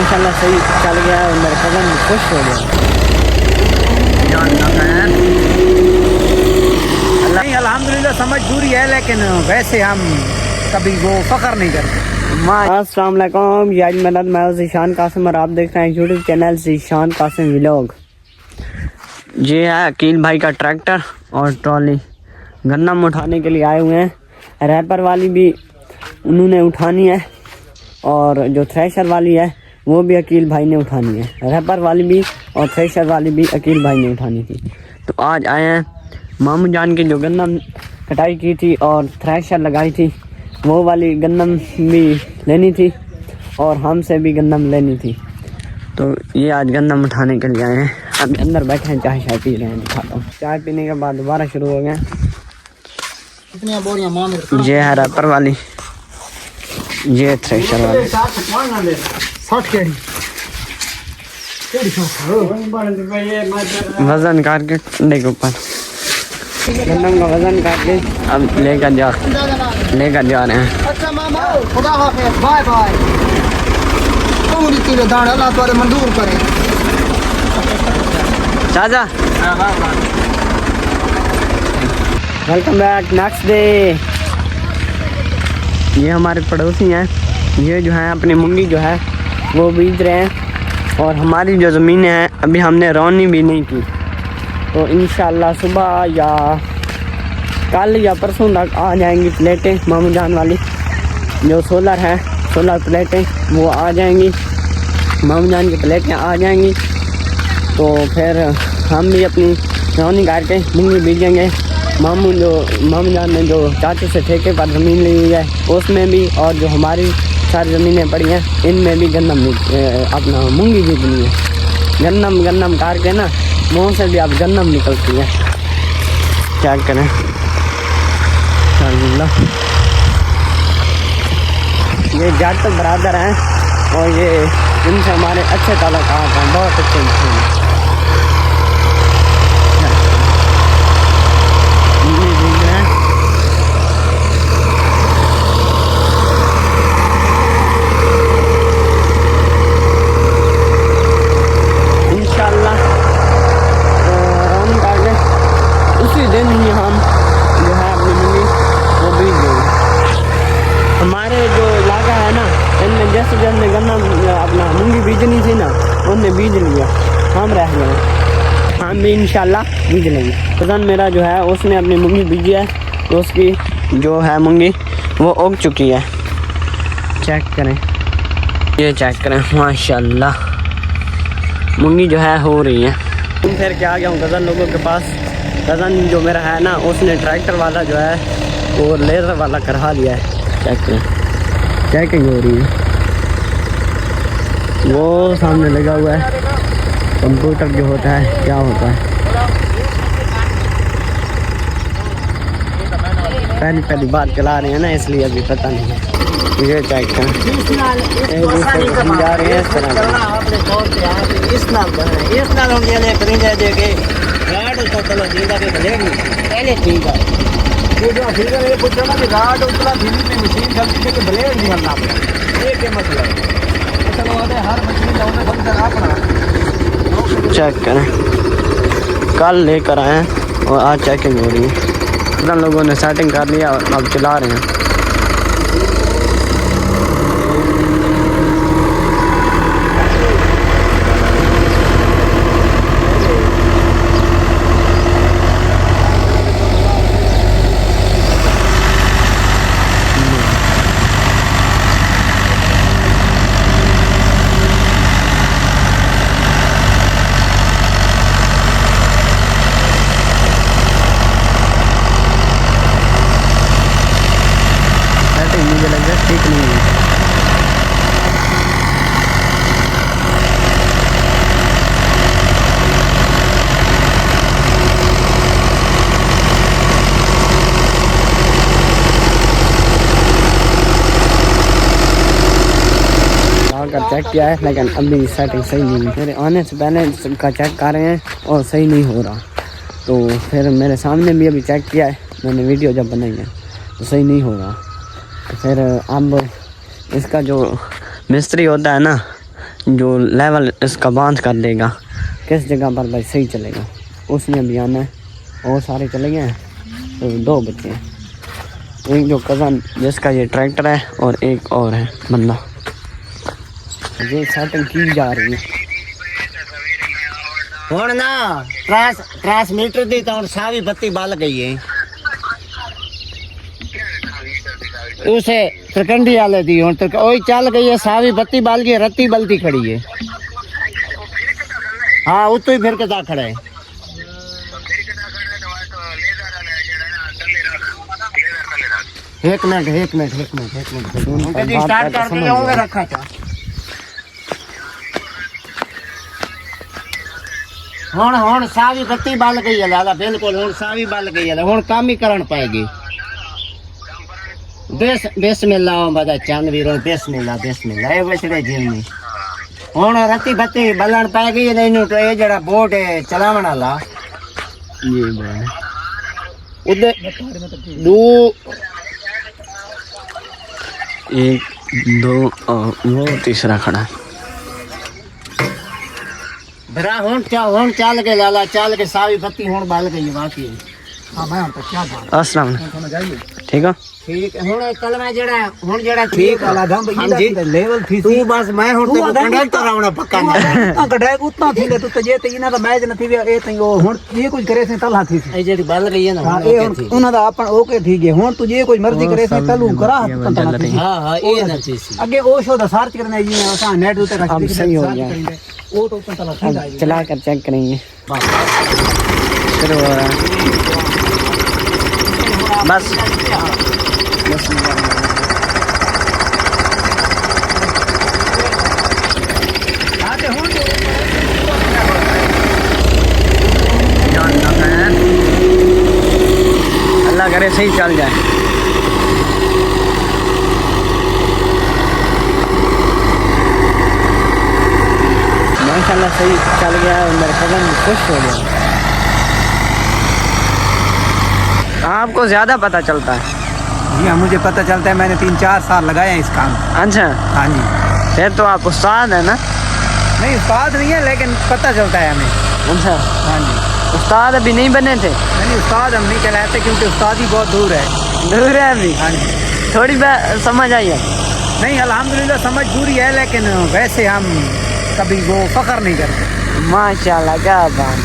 माशाल्लाह सही चल गया और मेरा कदम खुश हो गया। नहीं अल्हम्दुलिल्लाह समझ दूरी है, लेकिन वैसे हम कभी वो फख्र नहीं करते। अस्सलाम वालेकुम, ये आज मेरा मैं ज़ीशान कासिम और आप देख रहे हैं YouTube channel Zeeshan Qasim vlog. ये है अकील भाई का ट्रैक्टर और ट्रॉली गन्नम उठाने के लिए आए हुए हैं। रैपर वाली भी उन्होंने उठानी है और जो थ्रेशर वाली है वो भी अकील भाई ने उठानी है। रैपर वाली भी और थ्रेशर वाली भी अकील भाई ने उठानी थी। तो आज आए हैं मामू जान की जो गन्नम कटाई की थी और थ्रेशर लगाई थी वो वाली गन्नम भी लेनी थी और हमसे भी गन्नम लेनी थी। तो ये आज गन्नम उठाने के लिए आए हैं। अभी अंदर बैठे हैं, चाय शाय पी रहे हैं। दिखाता हूँ। चाय पीने के बाद दोबारा शुरू हो गए। ये है रैपर वाली, ये थ्रेशर वाली। वजन करके कंधे के ऊपर गन्नम का वजन करके अब लेकर जा रहे हैं। अच्छा मामा, खुदा हाफिज़, बाय बाय। पूरी किलो दाना अल्लाह तुम्हारे मंजूर करे। चाचा वेलकम बैक। नेक्स्ट डे ये हमारे पड़ोसी हैं। ये जो है अपनी मुंगी जो है वो बीज रहे हैं और हमारी जो ज़मीनें हैं अभी हमने रौनी भी नहीं की। तो इंशाल्लाह सुबह या कल या परसों तक आ जाएंगी प्लेटें मामू जान वाली। जो सोलर है, सोलर प्लेटें वो आ जाएंगी, मामू जान की प्लेटें आ जाएंगी। तो फिर हम भी अपनी रौनी करके मूंगी बीजेंगे। मामू जान ने जो चाचे से ठेके पर ज़मीन ली हुई है उसमें भी, और जो हमारी सारी ज़मीनें पड़ी हैं इनमें भी गन्नम अपना मूंगी बीजनी है। गन्नम करके ना मुँह से भी अब गन्नम निकलती है। क्या करें, ये जट बरादर हैं और ये इनसे हमारे अच्छे ताल्लुकात हैं, बहुत अच्छे हैं। इंशाल्लाह रौन करके उसी दिन ही हम जो है अपनी मूंगी वो बीज देंगे। हमारे जो इलाका है ना इनमें जैसे गन्नम अपना मूंगी बीजनी थी ना उनने बीज लिया, हम रह गए। हम भी इंशाल्लाह बीज लेंगे। कज़न मेरा जो है उसने अपनी मूंगी बीजी है तो उसकी जो है मूंगी वो उग चुकी है। चेक करें, ये चेक करें, माशाल्लाह मूंगी जो है हो रही है। फिर क्या आ गया हूँ कज़न लोगों के पास। कज़न जो मेरा है ना उसने ट्रैक्टर वाला जो है वो लेज़र वाला करा लिया है। चेक करें, चेकिंग हो रही है। वो सामने लगा हुआ है कंप्यूटर जो होता है, क्या होता है। पहली बार चला रहे हैं ना इसलिए अभी पता नहीं है। ये चेक करें, जा रहे हैं इस तरह चेक करें। कल लेकर आए हैं और आज चेकिंग हो रही है। इतना लोगों ने सेटिंग कर लिया और अब चला रहे हैं। मुझे लग रहा है ठीक नहीं है। आकर चेक किया है लेकिन अभी सेटिंग सही नहीं है। मेरे आने से पहले का चेक कर रहे हैं और सही नहीं हो रहा। तो फिर मेरे सामने भी अभी चेक किया है मैंने, वीडियो जब बनाई है तो सही नहीं हो रहा। तो फिर अब इसका जो मिस्त्री होता है ना जो लेवल इसका बांध कर देगा, किस जगह पर भाई सही चलेगा, उसमें भी आना है। और सारे चले गए हैं, तो 2 बच्चे हैं, एक जो कज़न जिसका ये ट्रैक्टर है और एक और है बंदा। ये सेटिंग की जा रही है। ਹੁਣ ਨਾ ट्रांसमीटर दी तो सारी बत्ती बल गई है। उसे तरकंडी वाले दी हुन तक ओही चल गई है, सारी बत्ती बल गई, रत्ती बलती खड़ी है। हाँ उतो ही फिर के दा खड़ा है। एक मिनट स्टार्ट कर दिया हूं, रखा था। हुन सारी बत्ती बल गई है लाला, बिल्कुल हुन सारी बल गई है, हुन काम ही करन पाएगी। बिस्मिल्लाह बदा चंद वीरो, बिस्मिल्लाह ए बचड़े जीवनी। हुन रत्ती बत्ती बलन पाएगी नहीं तो ये जड़ा बोट है चलावण वाला ये है उधर 2 1 2 और वो तीसरा खड़ा है। भरा हुन चल के लाला, चल के सारी बत्ती हुन बल गई है बाकी। हां मैं तो क्या बात अस्सलाम ठीक है। ठीक है हुन कल मैं जड़ा ठीक वाला दम जी लेवल थी तू बस मैं हुन तो कंडक्टर आवना पक्का ना कढाए उतना थी तू तो जे ते इना दा मैच नथी ए तई ओ हुन ये कुछ करे से तला थी ए जेडी बल गई है ना। हां ए उना दा अपन ओके ठीक है, हुन तू जे कोई मर्जी करे से तलू करा। हां ए ना थी आगे ओ शो दा सर्च करने जी मैं सा नेट उते का सही हो गया, वो तो ऊपर तला ठीक है। चला कर चेक करेंगे फिर बस अल्लाह करे सही चल जाए। माशाल्लाह सही चल गया और मेरा कदम खुश हो गया। आपको ज़्यादा पता चलता है? जी हाँ मुझे पता चलता है, मैंने 3-4 साल लगाए हैं इस काम। अच्छा हाँ जी। फिर तो आप उस्ताद है ना? नहीं उस्ताद नहीं है लेकिन पता चलता है हमें। अच्छा हाँ जी। उस्ताद अभी नहीं बने थे? नहीं उस्ताद हम नहीं कहलाते क्योंकि उस्ताद ही बहुत दूर है। दूर है अभी? हाँ जी। थोड़ी समझ आई है? नहीं अल्हम्दुलिल्लाह समझ पूरी है, लेकिन वैसे हम कभी वो फख्र नहीं करते। माशाल्लाह क्या बात।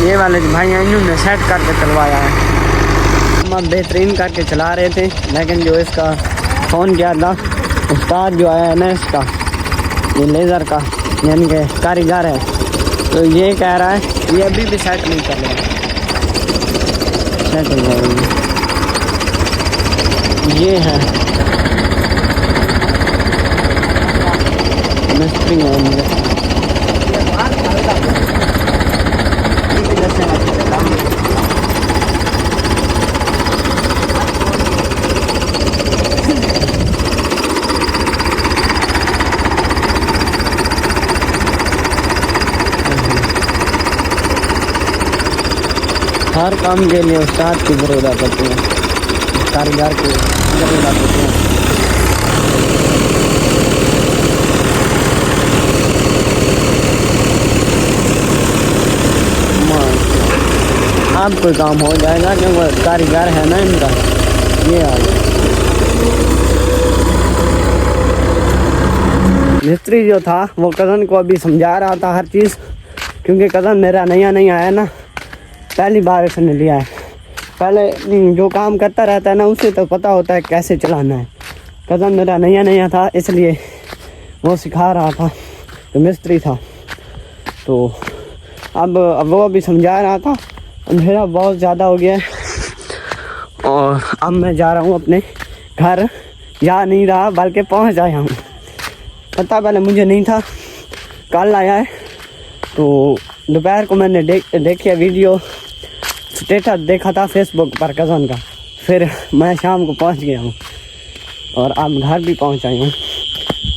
ये वाले भाई इन्होंने सेट करके चलवाया है, हम बेहतरीन करके चला रहे थे, लेकिन जो इसका फ़ोन किया था उस्ताद जो आया है ना इसका, ये लेज़र का यानी कि कारीगर है, तो ये कह रहा है ये अभी भी सेट नहीं कर रहा। सेट हो जाएगी ये है मिस्त्री है मुझे। हर काम के लिए उस्ताद की ज़रूरत होती है, कारीगर की ज़रूरत होती है। आप कोई काम हो जाएगा क्योंकि कारीगर है ना इनका। ये आ गया मिस्त्री जो था वो कज़न को अभी समझा रहा था हर चीज़, क्योंकि कज़न मेरा नया नहीं आया ना, पहली बार इसने लिया है। पहले जो काम करता रहता है ना उसे तो पता होता है कैसे चलाना है। कज़न मेरा नया था इसलिए वो सिखा रहा था, तो मिस्त्री था, तो अब वो अभी समझा रहा था। अंधेरा बहुत ज़्यादा हो गया है और अब मैं जा रहा हूँ अपने घर, जा नहीं रहा बल्कि पहुँच आया हूँ। पता पहले मुझे नहीं था, कल आया है, तो दोपहर को मैंने देखी वीडियो स्टेटस देखा था फेसबुक पर कज़न का, फिर मैं शाम को पहुंच गया हूं और अब घर भी पहुंच आई हूँ।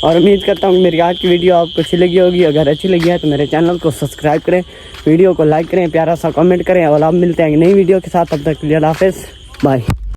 और उम्मीद करता हूँ कि मेरी आज की वीडियो आपको अच्छी लगी होगी। अगर अच्छी लगी है तो मेरे चैनल को सब्सक्राइब करें, वीडियो को लाइक करें, प्यारा सा कमेंट करें और आप मिलते हैं नई वीडियो के साथ। तब तक के लिए अल्लाह हाफिज़, बाय।